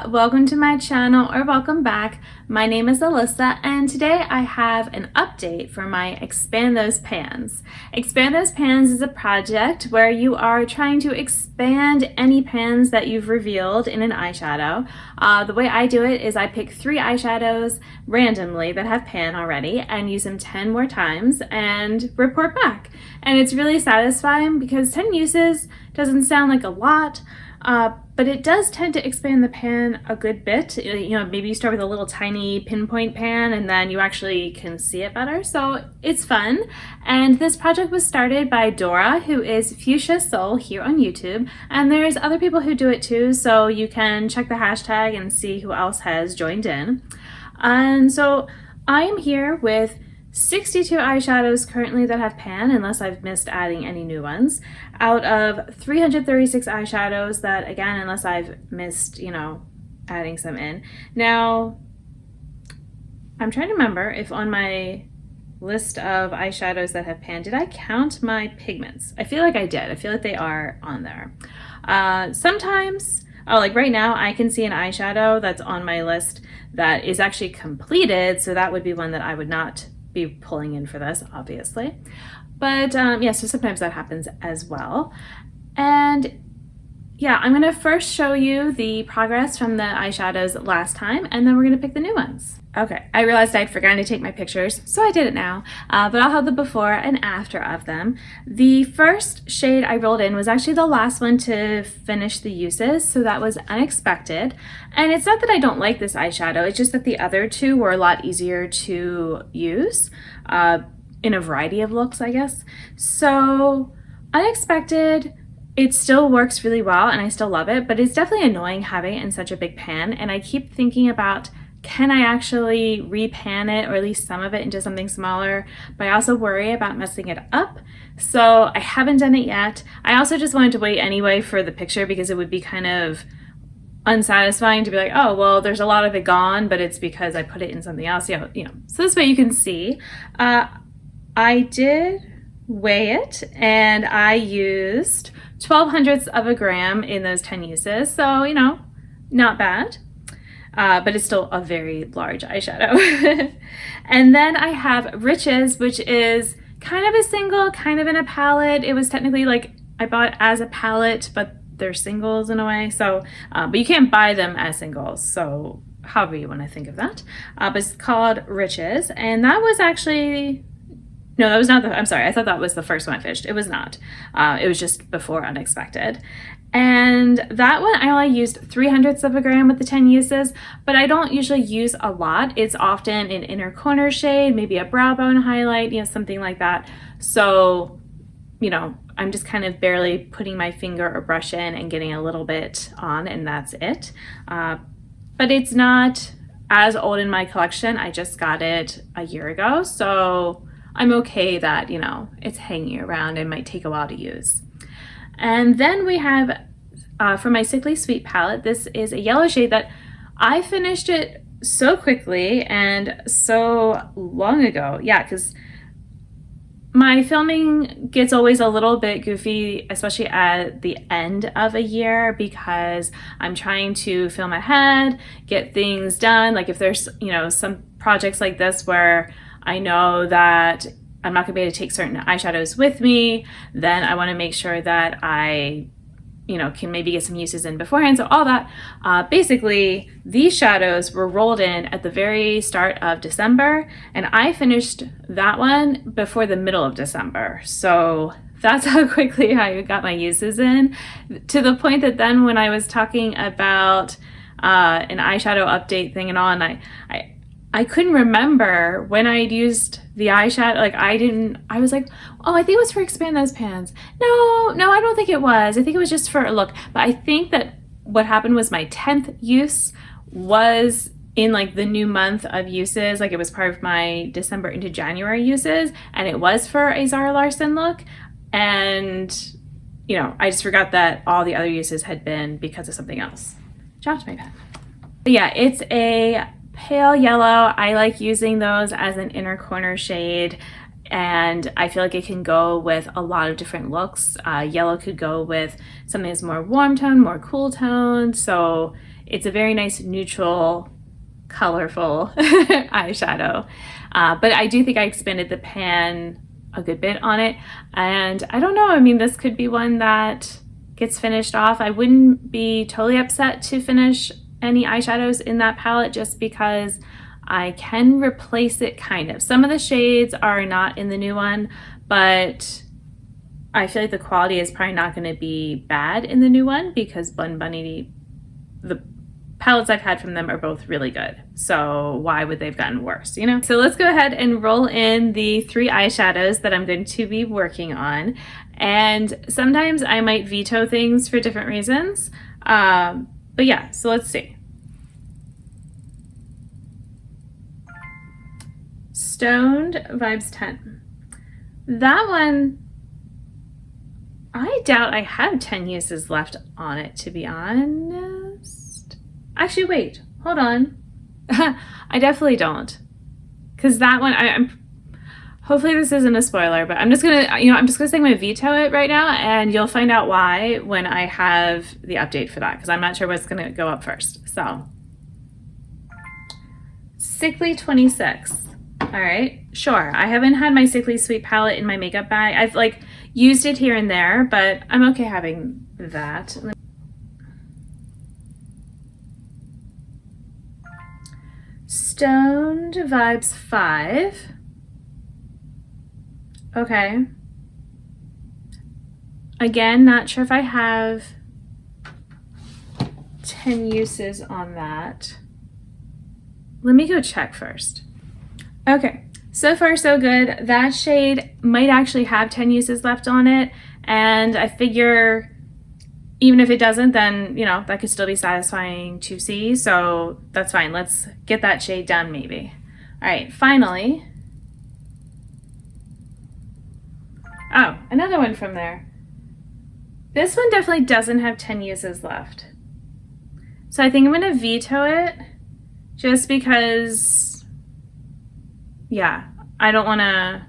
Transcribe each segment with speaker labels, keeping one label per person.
Speaker 1: welcome to my channel or welcome back. My name is Alyssa and today I have an update for my Expand Those Pans. Expand Those Pans is a project where you are trying to expand any pans that you've revealed in an eyeshadow. The way I do it is I pick 3 eyeshadows randomly that have pan already and use them 10 more times and report back. And it's really satisfying because 10 uses doesn't sound like a lot, but it does tend to expand the pan a good bit. You know, maybe you start with a little tiny pinpoint pan and then you actually can see it better. So it's fun. And this project was started by Dora, who is Fuchsia Soul here on YouTube. And there's other people who do it too. So you can check the hashtag and see who else has joined in. And so I am here with 62 eyeshadows currently that have pan, unless I've missed adding any new ones, out of 336 eyeshadows that, again, unless I've missed, adding some in. Now, I'm trying to remember if on my list of eyeshadows that have pan, did I count my pigments? I feel like I did. I feel like they are on there. Sometimes, like right now, I can see an eyeshadow that's on my list that is actually completed, so that would be one that I would not be pulling in for this, obviously. But yeah, so sometimes that happens as well. And yeah, I'm gonna first show you the progress from the eyeshadows last time, and then we're gonna pick the new ones. Okay, I realized I'd forgotten to take my pictures, so I did it now, but I'll have the before and after of them. The first shade I rolled in was actually the last one to finish the uses, so that was Unexpected. And it's not that I don't like this eyeshadow, it's just that the other two were a lot easier to use in a variety of looks, I guess. So Unexpected, it still works really well and I still love it, but it's definitely annoying having it in such a big pan, and I keep thinking about, can I actually repan it, or at least some of it, into something smaller? But I also worry about messing it up, so I haven't done it yet. I also just wanted to wait anyway for the picture because it would be kind of unsatisfying to be like, oh, well, there's a lot of it gone, but it's because I put it in something else, So this way you can see. I did weigh it, and I used 0.12 of a gram in those 10 uses, so, not bad. But it's still a very large eyeshadow. And then I have Riches, which is kind of a single, kind of in a palette. It was technically like I bought it as a palette, but they're singles in a way. So, but you can't buy them as singles. So however you want to think of that. But it's called Riches. And that was actually, no, that was not I'm sorry. I thought that was the first one I finished. It was not. It was just before Unexpected. And that one, I only used 0.03 of a gram with the 10 uses, but I don't usually use a lot. It's often an inner corner shade, maybe a brow bone highlight, something like that. So, I'm just kind of barely putting my finger or brush in and getting a little bit on, and that's it. But it's not as old in my collection. I just got it a year ago, so I'm okay that, it's hanging around and might take a while to use. And then we have, for my Sickly Sweet palette, this is a yellow shade that I finished it so quickly and so long ago. Yeah, because my filming gets always a little bit goofy, especially at the end of a year, because I'm trying to film ahead, get things done. Like if there's, some projects like this where I know that I'm not gonna be able to take certain eyeshadows with me, then I wanna make sure that I, can maybe get some uses in beforehand. So all that, basically these shadows were rolled in at the very start of December, and I finished that one before the middle of December. So that's how quickly I got my uses in, to the point that then when I was talking about an eyeshadow update thing and all, and I couldn't remember when I'd used the eyeshadow. I was like, oh, I think it was for Expand Those Pans. No, I don't think it was. I think it was just for a look. But I think that what happened was my 10th use was in the new month of uses. It was part of my December into January uses, and it was for a Zara Larsson look. And, I just forgot that all the other uses had been because of something else. Dropped my pen. But yeah, it's a pale yellow. I like using those as an inner corner shade, and I feel like it can go with a lot of different looks. Yellow could go with something that's more warm tone, more cool tone, so it's a very nice neutral, colorful eyeshadow. But I do think I expanded the pan a good bit on it. And I don't know, I mean, this could be one that gets finished off. I wouldn't be totally upset to finish any eyeshadows in that palette just because I can replace it kind of. Some of the shades are not in the new one, but I feel like the quality is probably not going to be bad in the new one because Bun Bunny, the palettes I've had from them are both really good. So why would they've gotten worse, you know? So let's go ahead and roll in the 3 eyeshadows that I'm going to be working on. And sometimes I might veto things for different reasons. But yeah, so let's see. Stoned Vibes 10. That one, I doubt I have 10 uses left on it, to be honest. Actually, wait, hold on. I definitely don't. Because that one, I'm hopefully this isn't a spoiler, but I'm just gonna, I'm just gonna say I'm gonna veto it right now, and you'll find out why when I have the update for that, because I'm not sure what's gonna go up first. So, Sickly 26. All right, sure. I haven't had my Sickly Sweet palette in my makeup bag. I've like used it here and there, but I'm okay having that. Stoned Vibes 5. Okay. Again, not sure if I have 10 uses on that. Let me go check first. Okay, so far so good. That shade might actually have 10 uses left on it, and I figure even if it doesn't, then, that could still be satisfying to see, so that's fine. Let's get that shade done maybe. All right, finally. Oh, another one from there. This one definitely doesn't have 10 uses left. So I think I'm gonna veto it just because, yeah, I don't wanna,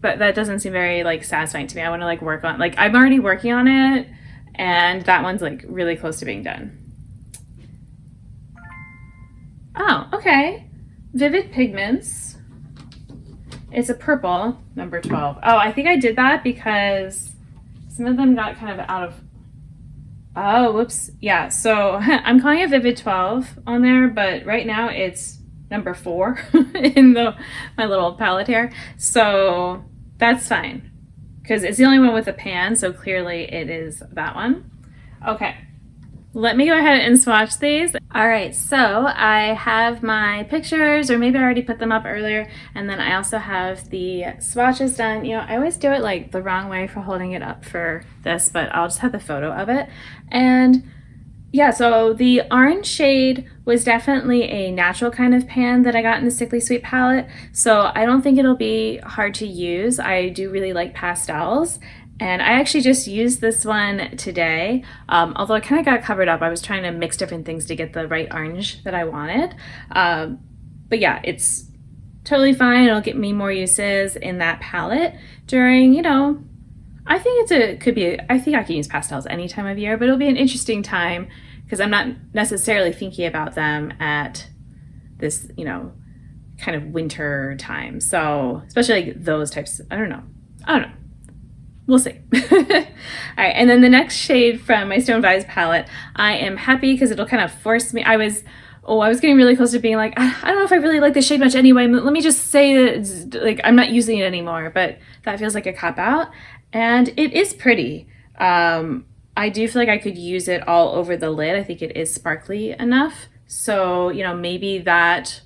Speaker 1: but that doesn't seem very like satisfying to me. I wanna like work on, like I'm already working on it, and that one's like really close to being done. Oh, okay. Vivid Pigments. It's a purple, number 12. Oh, I think I did that because some of them got kind of out of, oh, whoops. Yeah, so I'm calling it Vivid 12 on there, but right now it's number 4 in my little palette here. So that's fine because it's the only one with a pan, so clearly it is that one. Okay. Let me go ahead and swatch these. All right, so I have my pictures, or maybe I already put them up earlier, and then I also have the swatches done. I always do it like the wrong way for holding it up for this, but I'll just have the photo of it. And yeah, so the orange shade was definitely a natural kind of pan that I got in the Sickly Sweet palette, so I don't think it'll be hard to use. I do really like pastels. And I actually just used this one today, although I kind of got covered up. I was trying to mix different things to get the right orange that I wanted. But yeah, it's totally fine. It'll get me more uses in that palette during, I think I think I can use pastels any time of year, but it'll be an interesting time because I'm not necessarily thinking about them at this, kind of winter time. So especially like those types, I don't know. We'll see. All right, and then the next shade from my Stone Vibes palette, I am happy because it'll kind of force me. I was getting really close to being like, I don't know if I really like this shade much anyway. Let me just say that it's, like I'm not using it anymore, but that feels like a cop out. And it is pretty. I do feel like I could use it all over the lid. I think it is sparkly enough. So, maybe that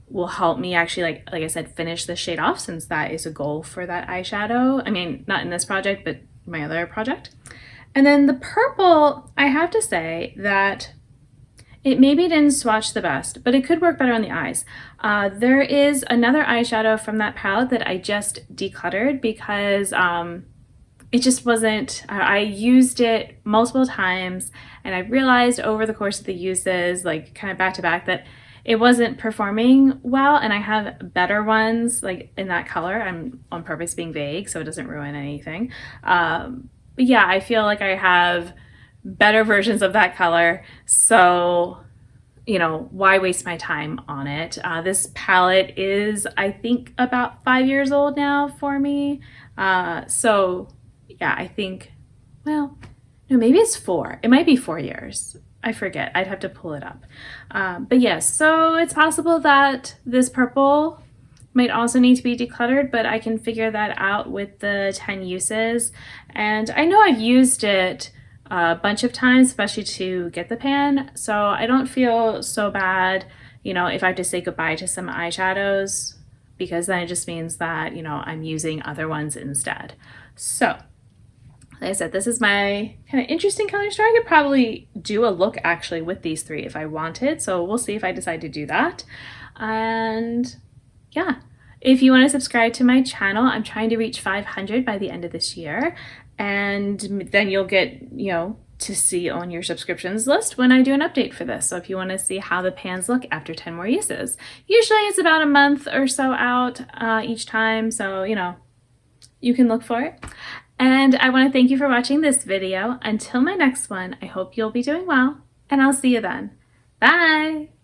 Speaker 1: will help me actually, like I said, finish the shade off, since that is a goal for that eyeshadow. I mean, not in this project, but my other project. And then the purple, I have to say that it maybe didn't swatch the best, but it could work better on the eyes. There is another eyeshadow from that palette that I just decluttered because it just wasn't, I used it multiple times, and I realized over the course of the uses, like kind of back to back, that it wasn't performing well, and I have better ones like in that color. I'm on purpose being vague so it doesn't ruin anything. But yeah, I feel like I have better versions of that color. So, you know, why waste my time on it? This palette is, I think, about 5 years old now for me. So yeah, I think, well, no, maybe it's 4. It might be 4 years. I forget. I'd have to pull it up. But yes, so it's possible that this purple might also need to be decluttered, but I can figure that out with the 10 uses. And I know I've used it a bunch of times, especially to get the pan, so I don't feel so bad, you know, if I have to say goodbye to some eyeshadows, because then it just means that, you know, I'm using other ones instead. So like I said, this is my kind of interesting color story. I could probably do a look actually with these 3 if I wanted, so we'll see if I decide to do that. And yeah, if you want to subscribe to my channel, I'm trying to reach 500 by the end of this year, and then you'll get, you know, to see on your subscriptions list when I do an update for this. So if you want to see how the pans look after 10 more uses, usually it's about a month or so out each time, so you know, you can look for it. And I want to thank you for watching this video. Until my next one, I hope you'll be doing well, and I'll see you then. Bye!